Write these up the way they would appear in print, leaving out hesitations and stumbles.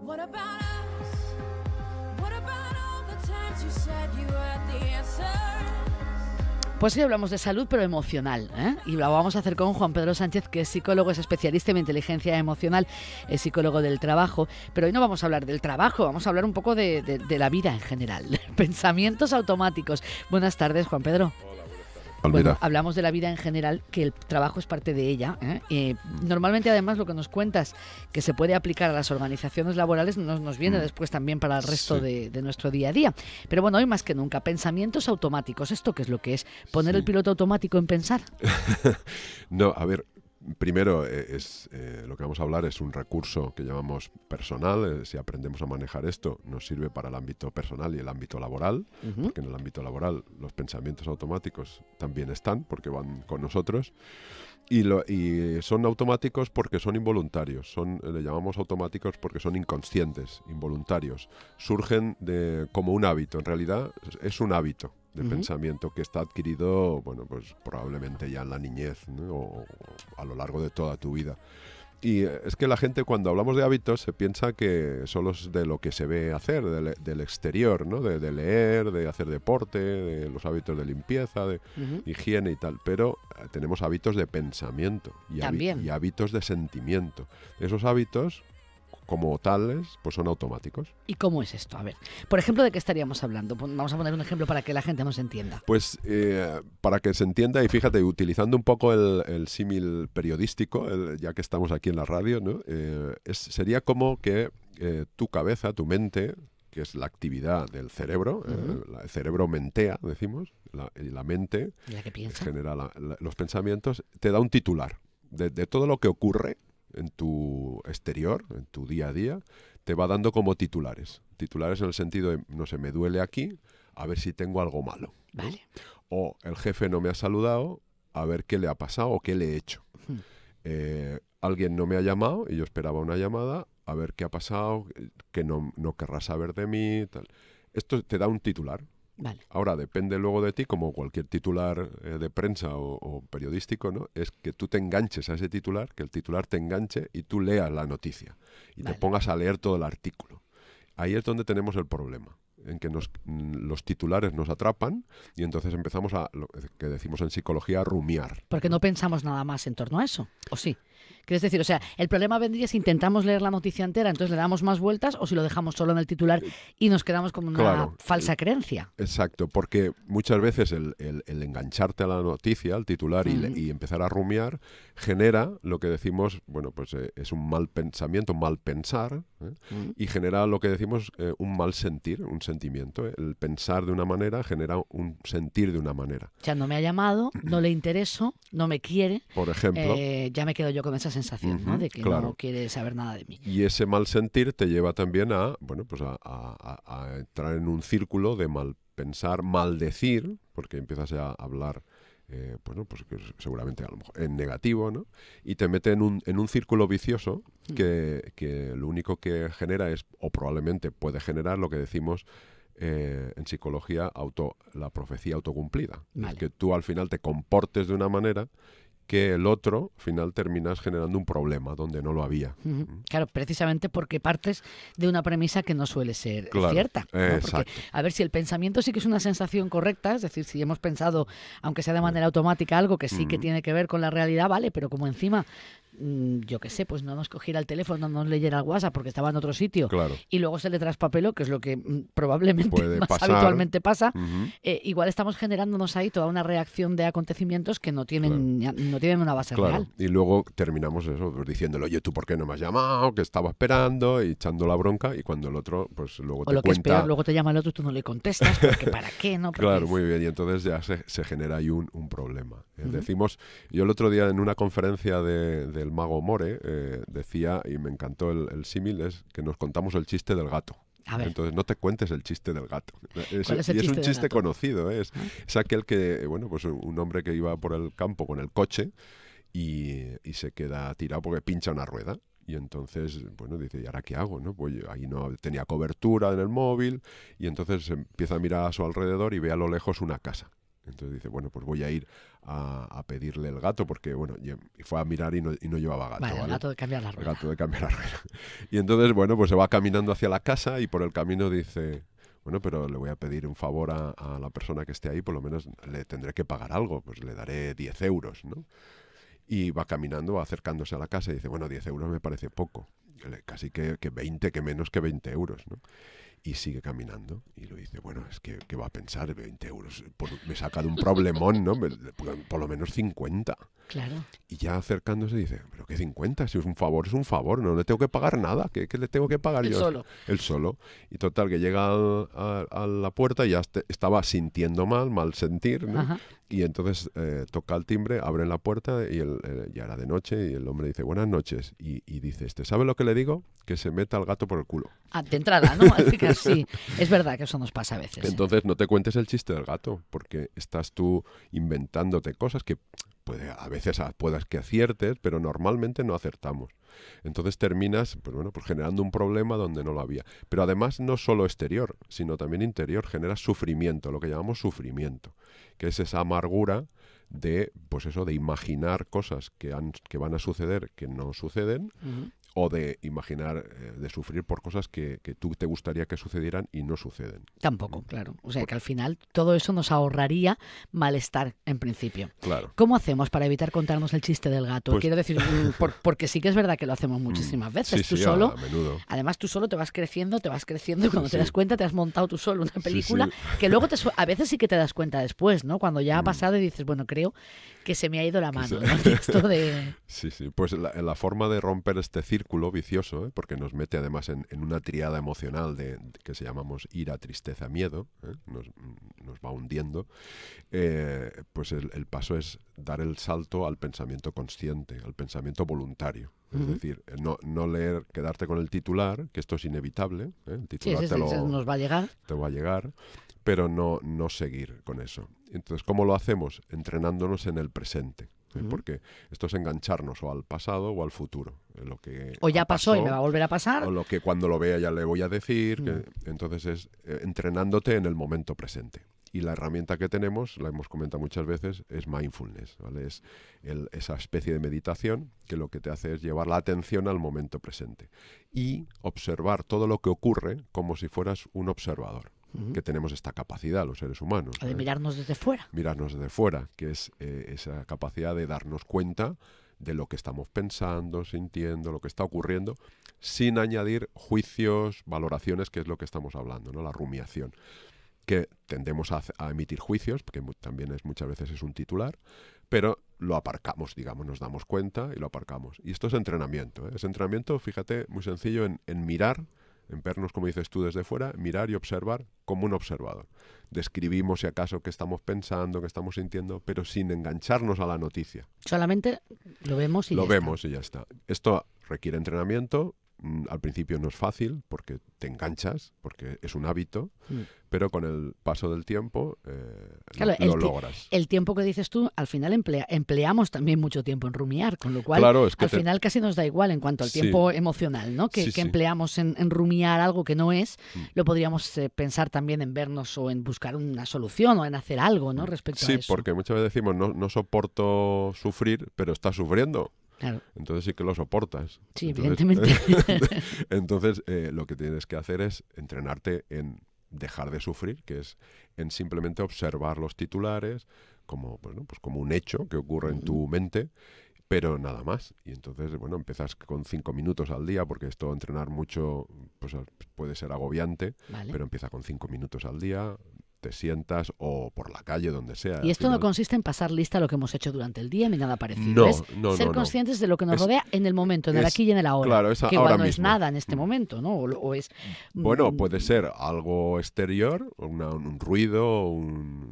What about us? What about all the times you said you had the answers? Pues hoy hablamos de salud, pero emocional, ¿eh? Y lo vamos a hacer con Juan Pedro Sánchez, que es psicólogo, es especialista en inteligencia emocional, es psicólogo del trabajo. Pero hoy no vamos a hablar del trabajo, vamos a hablar un poco de la vida en general. Pensamientos automáticos. Buenas tardes, Juan Pedro. Bueno, hablamos de la vida en general, que el trabajo es parte de ella, ¿eh? Normalmente, además, lo que nos cuentas que se puede aplicar a las organizaciones laborales nos viene después también para el resto de nuestro día a día. Pero bueno, hoy más que nunca, pensamientos automáticos. ¿Esto qué es lo que es? ¿Poner el piloto automático en pensar? No, a ver, primero lo que vamos a hablar es un recurso que llamamos personal. Si aprendemos a manejar esto, nos sirve para el ámbito personal y el ámbito laboral, porque en el ámbito laboral los pensamientos automáticos también están, porque van con nosotros. Y son automáticos porque son involuntarios, le llamamos automáticos porque son inconscientes, involuntarios. Surgen como un hábito, en realidad es un hábito de pensamiento que está adquirido, bueno, pues probablemente ya en la niñez, ¿no? o a lo largo de toda tu vida. Y es que la gente, cuando hablamos de hábitos, se piensa que solo es de lo que se ve hacer, del exterior, ¿no? De leer, de hacer deporte, de los hábitos de limpieza, de higiene y tal. Pero tenemos hábitos de pensamiento y hábitos de sentimiento. Esos hábitos, como tales, pues son automáticos. ¿Y cómo es esto? A ver, por ejemplo, ¿de qué estaríamos hablando? Vamos a poner un ejemplo para que la gente nos entienda. Pues para que se entienda, y fíjate, utilizando un poco el símil periodístico, ya que estamos aquí en la radio, ¿no? Sería como que tu cabeza, tu mente, que es la actividad del cerebro, el cerebro mentea, decimos, la mente, ¿la que piensa? Genera los pensamientos, te da un titular de todo lo que ocurre en tu exterior, en tu día a día, te va dando como titulares. Titulares en el sentido de, no sé, me duele aquí, a ver si tengo algo malo, ¿no? Vale. O el jefe no me ha saludado, a ver qué le ha pasado o qué le he hecho. Alguien no me ha llamado y yo esperaba una llamada, a ver qué ha pasado, que no querrá saber de mí, tal. Esto te da un titular. Vale. Ahora, depende luego de ti, como cualquier titular de prensa o periodístico, ¿no? Es que tú te enganches a ese titular, que el titular te enganche y tú leas la noticia y te pongas a leer todo el artículo. Ahí es donde tenemos el problema, en que los titulares nos atrapan y entonces empezamos a, lo que decimos en psicología, a rumiar. Porque no pensamos nada más en torno a eso, ¿o sí? ¿Quieres decir? O sea, el problema vendría si intentamos leer la noticia entera, entonces le damos más vueltas, o si lo dejamos solo en el titular y nos quedamos con una falsa creencia. Exacto, porque muchas veces el engancharte a la noticia, al titular, y empezar a rumiar, genera lo que decimos, bueno, pues es un mal pensamiento, un mal pensar, y genera lo que decimos un mal sentir, un sentimiento. El pensar de una manera genera un sentir de una manera. O sea, no me ha llamado, no le intereso, no me quiere. Por ejemplo. Ya me quedo yo con esa sensación, ¿no? De que no quiere saber nada de mí. Y ese mal sentir te lleva también a entrar en un círculo de mal pensar, maldecir, porque empiezas a hablar, pues que seguramente a lo mejor en negativo, ¿no? Y te mete en un círculo vicioso que lo único que genera es, o probablemente puede generar, lo que decimos en psicología, la profecía autocumplida. Vale. Es que tú al final te comportes de una manera que el otro, al final, terminas generando un problema donde no lo había. Claro, precisamente porque partes de una premisa que no suele ser cierta, ¿no? Porque, a ver, si el pensamiento sí que es una sensación correcta, es decir, si hemos pensado, aunque sea de manera automática, algo que sí que tiene que ver con la realidad, vale, pero como encima, yo qué sé, pues no nos cogiera el teléfono, no nos leyera el WhatsApp porque estaba en otro sitio, y luego se le traspapeló, que es lo que probablemente más habitualmente pasa, igual estamos generándonos ahí toda una reacción de acontecimientos que no tienen una base real. Y luego terminamos eso, pues diciéndole, oye, ¿tú por qué no me has llamado? Que estaba esperando, y echando la bronca, y cuando el otro, pues luego te cuenta... O lo que es peor, luego te llama el otro y tú no le contestas, porque ¿para qué? ¿No? Claro, muy bien, y entonces ya se genera ahí un problema. Decimos, yo el otro día en una conferencia del Mago More decía, y me encantó el símil, es que nos contamos el chiste del gato. Entonces no te cuentes el chiste del gato. Es un chiste conocido, es aquel que, bueno, pues un hombre que iba por el campo con el coche y se queda tirado porque pincha una rueda. Y entonces, bueno, dice, ¿y ahora qué hago? ¿No? Pues ahí no tenía cobertura en el móvil, y entonces empieza a mirar a su alrededor y ve a lo lejos una casa. Entonces dice, bueno, pues voy a ir a pedirle el gato, porque, bueno, y fue a mirar y no llevaba gato. Vale, ¿vale? el gato de cambiar la El rueda. gato de cambiar la rueda. Y entonces, bueno, pues se va caminando hacia la casa y por el camino dice, bueno, pero le voy a pedir un favor a la persona que esté ahí, por lo menos le tendré que pagar algo, pues le daré 10 euros, ¿no? Y va caminando, va acercándose a la casa y dice, bueno, 10 euros me parece poco, casi que 20, que menos que 20 euros, ¿no? Y sigue caminando y lo dice, bueno, es que ¿qué va a pensar? 20 euros, me saca de un problemón, ¿no? Por lo menos 50. Claro. Y ya acercándose dice, pero ¿qué 50? Si es un favor, no le tengo que pagar nada, ¿qué le tengo que pagar Él yo? solo. Él solo. Y total, que llega a la puerta y ya estaba sintiendo mal sentir, ¿no? Ajá. Y entonces toca el timbre, abre la puerta y ya era de noche y el hombre dice, buenas noches. Y dice, ¿sabe lo que le digo? Que se meta el gato por el culo. Ah, de entrada, ¿no? Así que sí, es verdad que eso nos pasa a veces. Entonces no te cuentes el chiste del gato, porque estás tú inventándote cosas que a veces puedas que aciertes, pero normalmente no acertamos. Entonces terminas, pues bueno, pues generando un problema donde no lo había. Pero además no solo exterior, sino también interior, generas sufrimiento, lo que llamamos sufrimiento, que es esa amargura de, pues eso, de imaginar cosas que van a suceder que no suceden, Ujú. o de imaginar, de sufrir por cosas que tú te gustaría que sucedieran y no suceden. Tampoco, claro. O sea que al final todo eso nos ahorraría malestar en principio. Claro. ¿Cómo hacemos para evitar contarnos el chiste del gato? Pues- Quiero decir, porque sí que es verdad que lo hacemos muchísimas veces. Sí, Tú sí, solo, a menudo. además tú solo te vas creciendo y cuando te sí. das cuenta te has montado tú solo una película sí. que luego a veces sí que te das cuenta después, ¿no? Cuando ya ha pasado y dices, bueno, creo que se me ha ido la mano, ¿no? Esto de... Sí, pues la forma de romper este círculo vicioso, porque nos mete además en una triada emocional que se llamamos ira, tristeza, miedo, nos va hundiendo, pues el paso es dar el salto al pensamiento consciente, al pensamiento voluntario. Es decir, no quedarte con el titular, que esto es inevitable, el Sí, titular nos va a llegar. te va a llegar, pero no seguir con eso. Entonces, ¿cómo lo hacemos? Entrenándonos en el presente. Porque esto es engancharnos o al pasado o al futuro. Lo que O ya pasó y pasó, me va a volver a pasar. o lo que cuando lo vea ya le voy a decir. Entonces es entrenándote en el momento presente. Y la herramienta que tenemos, la hemos comentado muchas veces, es mindfulness, ¿vale? Es esa especie de meditación que lo que te hace es llevar la atención al momento presente y observar todo lo que ocurre como si fueras un observador. Que tenemos esta capacidad los seres humanos. O de mirarnos desde fuera. Mirarnos desde fuera, que es esa capacidad de darnos cuenta de lo que estamos pensando, sintiendo, lo que está ocurriendo, sin añadir juicios, valoraciones, que es lo que estamos hablando, ¿no? La rumiación, que tendemos a emitir juicios, que también muchas veces es un titular, pero lo aparcamos, digamos, nos damos cuenta y lo aparcamos. Y esto es entrenamiento, ¿eh? Es entrenamiento, fíjate, muy sencillo en mirar, en vernos, como dices tú, desde fuera, mirar y observar como un observador. Describimos, si acaso, qué estamos pensando, qué estamos sintiendo, pero sin engancharnos a la noticia. Solamente lo vemos y Lo ya vemos y ya está. Esto requiere entrenamiento. Al principio no es fácil porque te enganchas, porque es un hábito, pero con el paso del tiempo Claro, lo logras. El tiempo que dices tú, al final empleamos también mucho tiempo en rumiar, con lo cual Claro, es que al final casi nos da igual en cuanto al Sí. tiempo emocional, ¿no? Que Sí. empleamos en rumiar algo que no es, lo podríamos pensar también en vernos o en buscar una solución o en hacer algo, ¿no? Respecto a Sí, eso. porque muchas veces decimos, no soporto sufrir, pero estás sufriendo. Claro. Entonces sí que lo soportas. Sí, Entonces, evidentemente. Entonces lo que tienes que hacer es entrenarte en dejar de sufrir, que es en simplemente observar los titulares como, bueno, pues como un hecho que ocurre en tu mente, pero nada más. Y entonces, bueno, empiezas con 5 minutos al día, porque esto entrenar mucho pues puede ser agobiante, Vale. pero empieza con 5 minutos al día, te sientas o por la calle, donde sea. Y Al esto no final- consiste en pasar lista lo que hemos hecho durante el día ni nada parecido. No, Ser no. conscientes de lo que nos Es- rodea en el momento, en el es- aquí y en el ahora. claro, es que igual ahora no es mismo. nada en este momento, ¿no? O es... Bueno, mm, puede ser algo exterior, un ruido,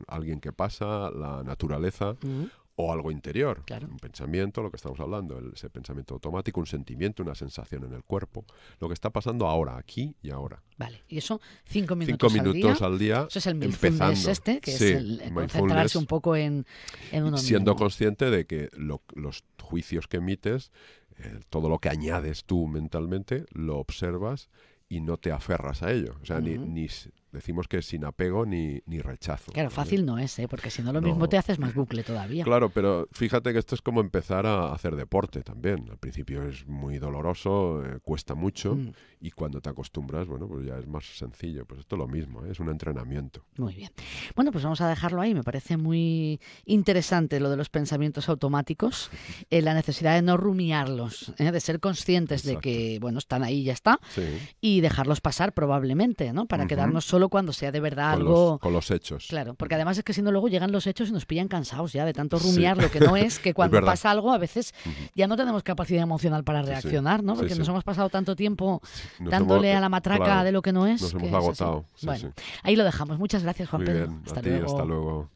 alguien que pasa, la naturaleza, mm, o algo interior, Claro. un pensamiento, lo que estamos hablando, ese pensamiento automático, un sentimiento, una sensación en el cuerpo, lo que está pasando ahora, aquí y ahora. Vale, y eso 5 minutos, 5 minutos al día. al día, Eso es el mindfulness empezando. que Sí, es el mindfulness, concentrarse un poco en uno siendo mismo. consciente de que los juicios que emites, todo lo que añades tú mentalmente, lo observas y no te aferras a ello. O sea, Ujú. ni decimos que sin apego ni rechazo. Claro, ¿vale? fácil no es, ¿eh? Porque si no lo No. mismo te haces más bucle todavía. Claro, pero fíjate que esto es como empezar a hacer deporte también. Al principio es muy doloroso, cuesta mucho, y cuando te acostumbras, bueno, pues ya es más sencillo. Pues esto es lo mismo, ¿eh? Es un entrenamiento. Muy bien. Bueno, pues vamos a dejarlo ahí. Me parece muy interesante lo de los pensamientos automáticos, la necesidad de no rumiarlos, de ser conscientes de que, bueno, están ahí y ya está, Sí. y dejarlos pasar probablemente, ¿no? Para quedarnos solo cuando sea de verdad Con algo... con los hechos. Claro, porque además es que si no luego llegan los hechos y nos pillan cansados ya de tanto Sí. rumiar lo que no es, que cuando verdad. pasa algo a veces ya no tenemos capacidad emocional para Sí, sí. reaccionar, ¿no? Sí, Porque sí. nos hemos pasado tanto tiempo Nos dándole hemos- a la matraca claro, de lo que no es. Nos que hemos es así. agotado. Sí, Bueno, sí. ahí lo dejamos. Muchas gracias, Juan Muy Pedro. bien. Hasta A ti, luego. hasta luego.